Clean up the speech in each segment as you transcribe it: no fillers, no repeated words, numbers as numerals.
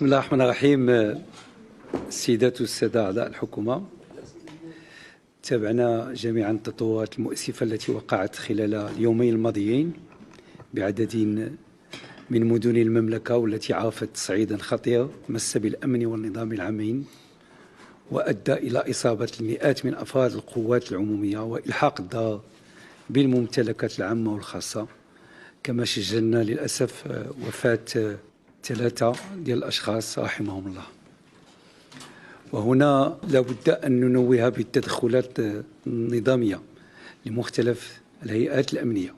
بسم الله الرحمن الرحيم. السيدات والسادة أعضاء الحكومة، تابعنا جميعا التطورات المؤسفة التي وقعت خلال اليومين الماضيين بعدد من مدن المملكة، والتي عرفت تصعيدا خطير مس بالأمن والنظام العامين، وأدى إلى إصابة المئات من أفراد القوات العمومية وإلحاق الضرر بالممتلكات العامة والخاصة، كما سجلنا للأسف وفاة 3 ديال الأشخاص رحمهم الله. وهنا لابد أن ننوه بالتدخلات النظامية لمختلف الهيئات الأمنية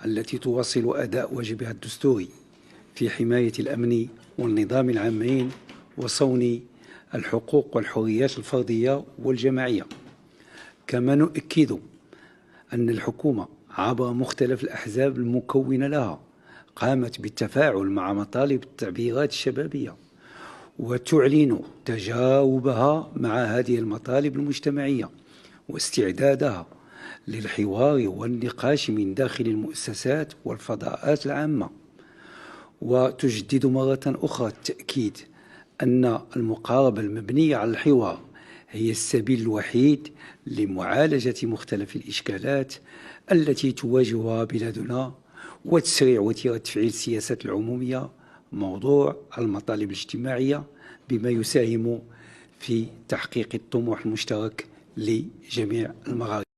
التي تواصل أداء واجبها الدستوري في حماية الأمن والنظام العامين وصون الحقوق والحريات الفردية والجماعية. كما نؤكد أن الحكومة عبر مختلف الأحزاب المكونة لها قامت بالتفاعل مع مطالب التعبيرات الشبابية، وتعلن تجاوبها مع هذه المطالب المجتمعية واستعدادها للحوار والنقاش من داخل المؤسسات والفضاءات العامة، وتجدد مرة أخرى التأكيد أن المقاربة المبنية على الحوار هي السبيل الوحيد لمعالجة مختلف الإشكالات التي تواجهها بلادنا وتسريع وتيرة تفعيل السياسات العمومية موضوع المطالب الاجتماعية، بما يساهم في تحقيق الطموح المشترك لجميع المغاربة.